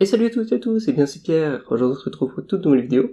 Et salut à toutes et à tous, c'est bien c'est Pierre, aujourd'hui on se retrouve pour une toute nouvelle vidéo.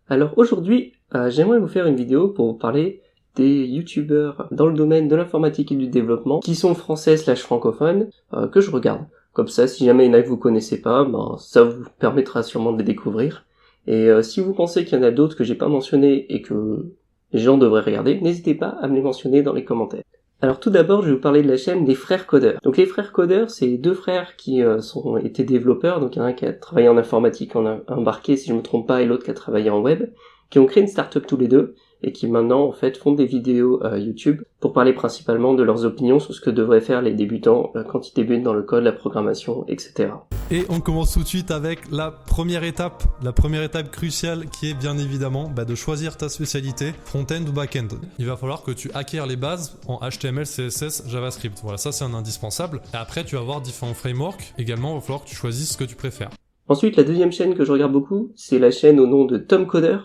Alors aujourd'hui, j'aimerais vous faire une vidéo pour vous parler des youtubeurs dans le domaine de l'informatique et du développement qui sont français / francophones que je regarde. Comme ça, si jamais il y en a que vous connaissez pas, ça vous permettra sûrement de les découvrir. Et si vous pensez qu'il y en a d'autres que j'ai pas mentionnés et que les gens devraient regarder, n'hésitez pas à me les mentionner dans les commentaires. Alors tout d'abord, je vais vous parler de la chaîne des frères codeurs. Donc les frères codeurs, c'est deux frères qui ont été développeurs, donc il y en a un qui a travaillé en informatique en embarqué si je me trompe pas, et l'autre qui a travaillé en web, qui ont créé une start-up tous les deux, et qui maintenant en fait font des vidéos YouTube pour parler principalement de leurs opinions sur ce que devraient faire les débutants quand ils débutent dans le code, la programmation, etc. Et on commence tout de suite avec la première étape cruciale qui est bien évidemment de choisir ta spécialité, front-end ou back-end. Il va falloir que tu acquières les bases en HTML, CSS, JavaScript. Voilà, ça c'est un indispensable. Et après tu vas avoir différents frameworks. Également, il va falloir que tu choisisses ce que tu préfères. Ensuite, la deuxième chaîne que je regarde beaucoup, c'est la chaîne au nom de Tom Coder.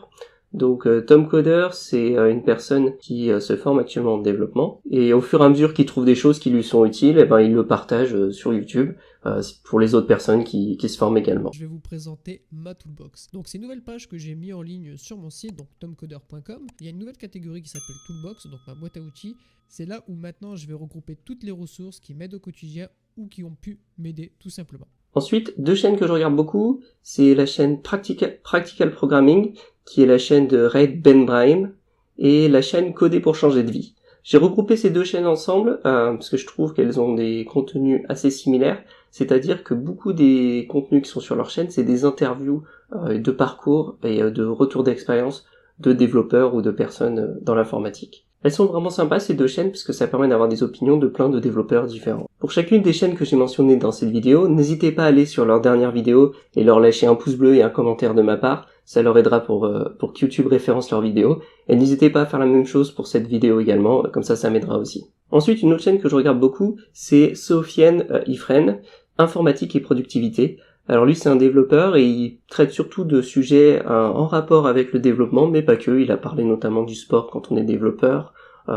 Donc Tom Coder, c'est une personne qui se forme actuellement en développement, et au fur et à mesure qu'il trouve des choses qui lui sont utiles, il le partage sur YouTube pour les autres personnes qui se forment également. Je vais vous présenter ma toolbox. Donc c'est une nouvelle page que j'ai mis en ligne sur mon site, donc tomcoder.com. Il y a une nouvelle catégorie qui s'appelle Toolbox, donc ma boîte à outils. C'est là où maintenant je vais regrouper toutes les ressources qui m'aident au quotidien ou qui ont pu m'aider tout simplement. Ensuite, deux chaînes que je regarde beaucoup, c'est la chaîne Practical Programming, qui est la chaîne de Red Ben Brahim, et la chaîne Coder pour changer de vie. J'ai regroupé ces deux chaînes ensemble parce que je trouve qu'elles ont des contenus assez similaires, c'est-à-dire que beaucoup des contenus qui sont sur leur chaîne, c'est des interviews de parcours et de retours d'expérience de développeurs ou de personnes dans l'informatique. Elles sont vraiment sympas ces deux chaînes parce que ça permet d'avoir des opinions de plein de développeurs différents. Pour chacune des chaînes que j'ai mentionnées dans cette vidéo, n'hésitez pas à aller sur leur dernière vidéo et leur lâcher un pouce bleu et un commentaire de ma part, ça leur aidera pour que YouTube référence leur vidéo. Et n'hésitez pas à faire la même chose pour cette vidéo également, comme ça m'aidera aussi. Ensuite, une autre chaîne que je regarde beaucoup, c'est Sofiane Ifren, Informatique et Productivité. Alors lui c'est un développeur et il traite surtout de sujets en rapport avec le développement, mais pas que, il a parlé notamment du sport quand on est développeur,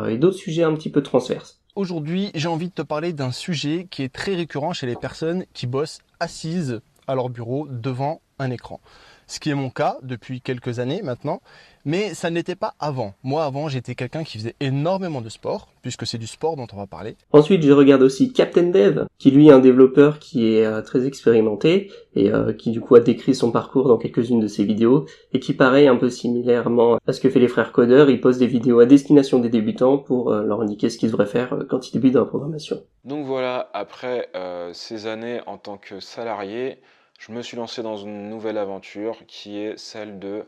et d'autres sujets un petit peu transverses. Aujourd'hui, j'ai envie de te parler d'un sujet qui est très récurrent chez les personnes qui bossent assises à leur bureau devant un écran. Ce qui est mon cas depuis quelques années maintenant, mais ça ne l'était pas avant. Moi avant, j'étais quelqu'un qui faisait énormément de sport, puisque c'est du sport dont on va parler. Ensuite, je regarde aussi Captain Dev, qui lui est un développeur qui est très expérimenté, et qui du coup a décrit son parcours dans quelques-unes de ses vidéos, et qui pareil, un peu similairement à ce que fait les frères codeurs, il poste des vidéos à destination des débutants pour leur indiquer ce qu'ils devraient faire quand ils débutent dans la programmation. Donc voilà, après ces années en tant que salarié, je me suis lancé dans une nouvelle aventure qui est celle de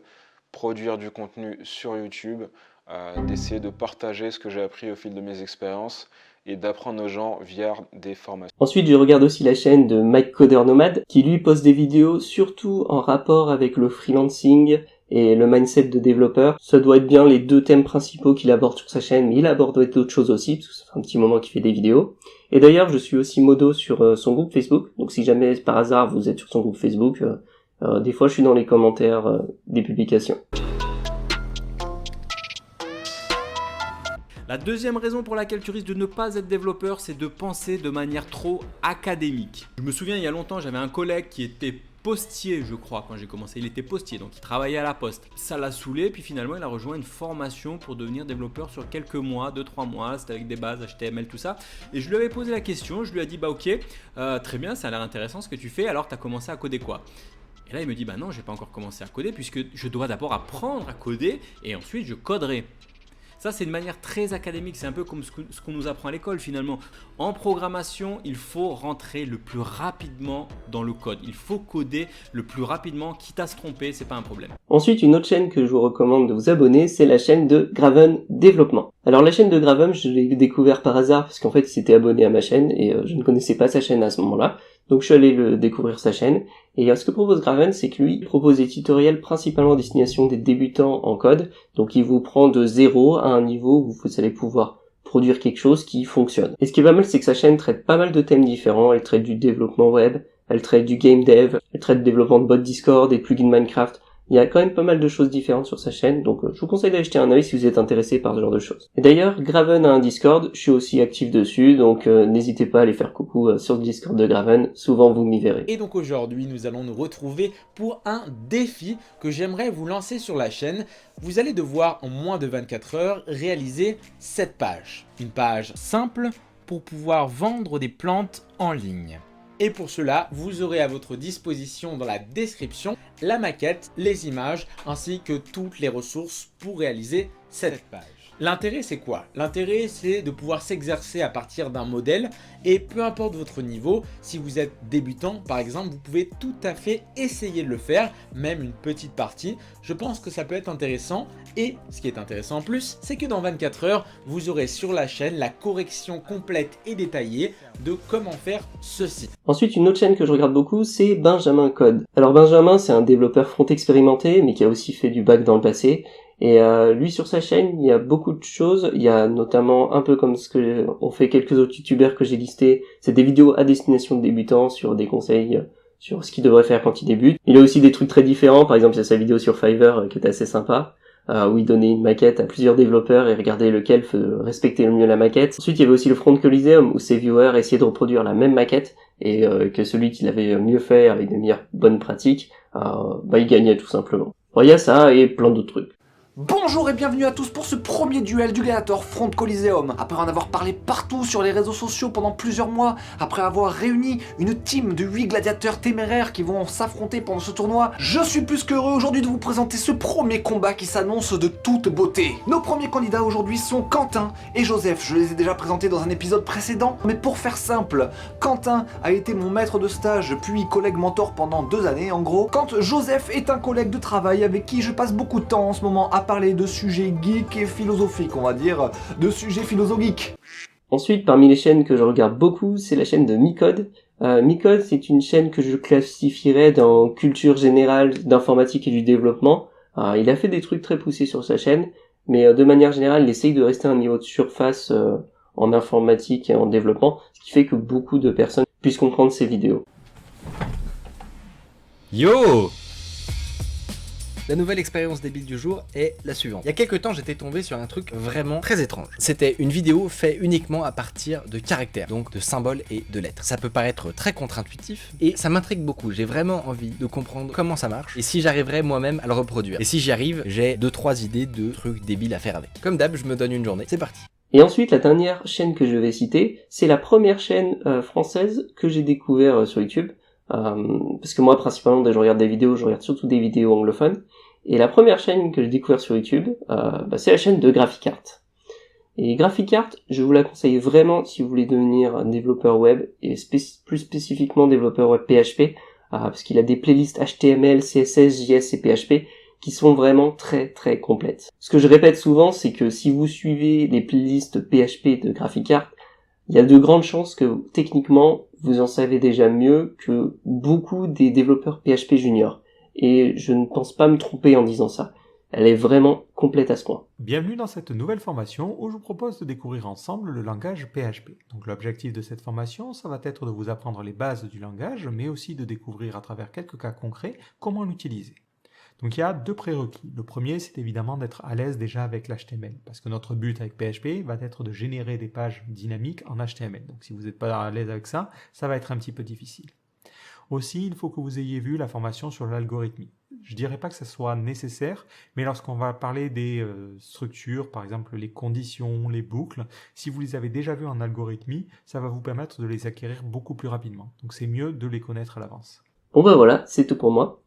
produire du contenu sur YouTube, d'essayer de partager ce que j'ai appris au fil de mes expériences et d'apprendre aux gens via des formations. Ensuite, je regarde aussi la chaîne de Mike Coder Nomad, qui lui poste des vidéos surtout en rapport avec le freelancing et le mindset de développeur. Ça doit être bien les deux thèmes principaux qu'il aborde sur sa chaîne, mais il aborde d'autres choses aussi, parce que ça fait un petit moment qu'il fait des vidéos. Et d'ailleurs, je suis aussi modo sur son groupe Facebook, donc si jamais par hasard vous êtes sur son groupe Facebook, des fois je suis dans les commentaires des publications. La deuxième raison pour laquelle tu risques de ne pas être développeur, c'est de penser de manière trop académique. Je me souviens, il y a longtemps, j'avais un collègue qui était postier, je crois, quand j'ai commencé. Il était postier, donc il travaillait à la poste. Ça l'a saoulé, puis finalement, il a rejoint une formation pour devenir développeur sur quelques mois, 2-3 mois. C'était avec des bases HTML, tout ça. Et je lui avais posé la question, je lui ai dit, ok, très bien, ça a l'air intéressant ce que tu fais, alors tu as commencé à coder quoi ? Et là, il me dit, non, j'ai pas encore commencé à coder, puisque je dois d'abord apprendre à coder, et ensuite je coderai. Ça, c'est une manière très académique, c'est un peu comme ce qu'on nous apprend à l'école finalement. En programmation, il faut rentrer le plus rapidement dans le code. Il faut coder le plus rapidement, quitte à se tromper, c'est pas un problème. Ensuite, une autre chaîne que je vous recommande de vous abonner, c'est la chaîne de Graven Développement. Alors la chaîne de Graven, je l'ai découvert par hasard, parce qu'en fait, il s'était abonné à ma chaîne, et je ne connaissais pas sa chaîne à ce moment-là. Donc je suis allé découvrir sa chaîne, et ce que propose Graven, c'est que lui, il propose des tutoriels principalement à destination des débutants en code, donc il vous prend de 0 à un niveau où vous allez pouvoir produire quelque chose qui fonctionne. Et ce qui est pas mal, c'est que sa chaîne traite pas mal de thèmes différents, elle traite du développement web, elle traite du game dev, elle traite du développement de bots Discord et plugins Minecraft, Il y a quand même pas mal de choses différentes sur sa chaîne, donc je vous conseille d'aller jeter un œil si vous êtes intéressé par ce genre de choses. Et d'ailleurs, Graven a un Discord, je suis aussi actif dessus, donc n'hésitez pas à aller faire coucou sur le Discord de Graven, souvent vous m'y verrez. Et donc aujourd'hui, nous allons nous retrouver pour un défi que j'aimerais vous lancer sur la chaîne. Vous allez devoir en moins de 24 heures réaliser cette page. Une page simple pour pouvoir vendre des plantes en ligne. Et pour cela, vous aurez à votre disposition dans la description la maquette, les images ainsi que toutes les ressources pour réaliser cette page. L'intérêt c'est quoi? L'intérêt c'est de pouvoir s'exercer à partir d'un modèle et peu importe votre niveau, si vous êtes débutant par exemple, vous pouvez tout à fait essayer de le faire, même une petite partie. Je pense que ça peut être intéressant et ce qui est intéressant en plus, c'est que dans 24 heures, vous aurez sur la chaîne la correction complète et détaillée de comment faire ceci. Ensuite, une autre chaîne que je regarde beaucoup, c'est Benjamin Code. Alors Benjamin, c'est un développeur front expérimenté, mais qui a aussi fait du back dans le passé. Et lui, sur sa chaîne, il y a beaucoup de choses. Il y a notamment, un peu comme ce que ont fait quelques autres youtubeurs que j'ai listés, c'est des vidéos à destination de débutants sur des conseils sur ce qu'ils devraient faire quand ils débutent. Il a aussi des trucs très différents. Par exemple, il y a sa vidéo sur Fiverr qui est assez sympa, où il donnait une maquette à plusieurs développeurs et regardait lequel respectait le mieux la maquette. Ensuite, il y avait aussi le Front Coliseum, où ses viewers essayaient de reproduire la même maquette et que celui qui l'avait mieux fait avec des meilleures bonnes pratiques, il gagnait tout simplement. Bon, il y a ça et plein d'autres trucs. Bonjour et bienvenue à tous pour ce premier duel du Gladiator Front Coliseum. Après en avoir parlé partout sur les réseaux sociaux pendant plusieurs mois, après avoir réuni une team de 8 gladiateurs téméraires qui vont s'affronter pendant ce tournoi, je suis plus qu'heureux aujourd'hui de vous présenter ce premier combat qui s'annonce de toute beauté. Nos premiers candidats aujourd'hui sont Quentin et Joseph. Je les ai déjà présentés dans un épisode précédent, mais pour faire simple, Quentin a été mon maître de stage puis collègue mentor pendant 2 années en gros, quand Joseph est un collègue de travail avec qui je passe beaucoup de temps en ce moment à parler de sujets geeks et philosophiques, on va dire, de sujets philosophiques. Ensuite, parmi les chaînes que je regarde beaucoup, c'est la chaîne de Micode. Micode, c'est une chaîne que je classifierais dans culture générale d'informatique et du développement. Il a fait des trucs très poussés sur sa chaîne, mais de manière générale, il essaye de rester à un niveau de surface en informatique et en développement, ce qui fait que beaucoup de personnes puissent comprendre ses vidéos. Yo! La nouvelle expérience débile du jour est la suivante. Il y a quelques temps, j'étais tombé sur un truc vraiment très étrange. C'était une vidéo faite uniquement à partir de caractères, donc de symboles et de lettres. Ça peut paraître très contre-intuitif et ça m'intrigue beaucoup. J'ai vraiment envie de comprendre comment ça marche et si j'arriverais moi-même à le reproduire. Et si j'y arrive, j'ai 2-3 idées de trucs débiles à faire avec. Comme d'hab, je me donne une journée. C'est parti. Et ensuite, la dernière chaîne que je vais citer, c'est la première chaîne française que j'ai découvert sur YouTube. Parce que moi, principalement, je regarde des vidéos, je regarde surtout des vidéos anglophones. Et la première chaîne que j'ai découvert sur YouTube, c'est la chaîne de GraphiCart. Et GraphiCart, je vous la conseille vraiment si vous voulez devenir un développeur web, et plus spécifiquement développeur web PHP, parce qu'il a des playlists HTML, CSS, JS et PHP qui sont vraiment très très complètes. Ce que je répète souvent, c'est que si vous suivez les playlists PHP de GraphiCart, il y a de grandes chances que techniquement vous en savez déjà mieux que beaucoup des développeurs PHP juniors. Et je ne pense pas me tromper en disant ça. Elle est vraiment complète à ce point. Bienvenue dans cette nouvelle formation où je vous propose de découvrir ensemble le langage PHP. Donc l'objectif de cette formation, ça va être de vous apprendre les bases du langage, mais aussi de découvrir à travers quelques cas concrets comment l'utiliser. Donc il y a 2 prérequis. Le premier, c'est évidemment d'être à l'aise déjà avec l'HTML, parce que notre but avec PHP va être de générer des pages dynamiques en HTML. Donc si vous n'êtes pas à l'aise avec ça, ça va être un petit peu difficile. Aussi, il faut que vous ayez vu la formation sur l'algorithmie. Je dirais pas que ça soit nécessaire, mais lorsqu'on va parler des structures, par exemple les conditions, les boucles, si vous les avez déjà vues en algorithmie, ça va vous permettre de les acquérir beaucoup plus rapidement. Donc c'est mieux de les connaître à l'avance. Bon voilà, c'est tout pour moi.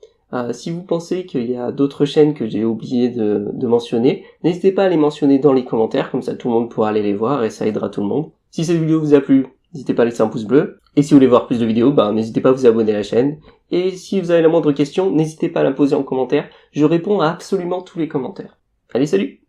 Si vous pensez qu'il y a d'autres chaînes que j'ai oublié de mentionner, n'hésitez pas à les mentionner dans les commentaires, comme ça tout le monde pourra aller les voir et ça aidera tout le monde. Si cette vidéo vous a plu, n'hésitez pas à laisser un pouce bleu. Et si vous voulez voir plus de vidéos, n'hésitez pas à vous abonner à la chaîne. Et si vous avez la moindre question, n'hésitez pas à la poser en commentaire. Je réponds à absolument tous les commentaires. Allez, salut!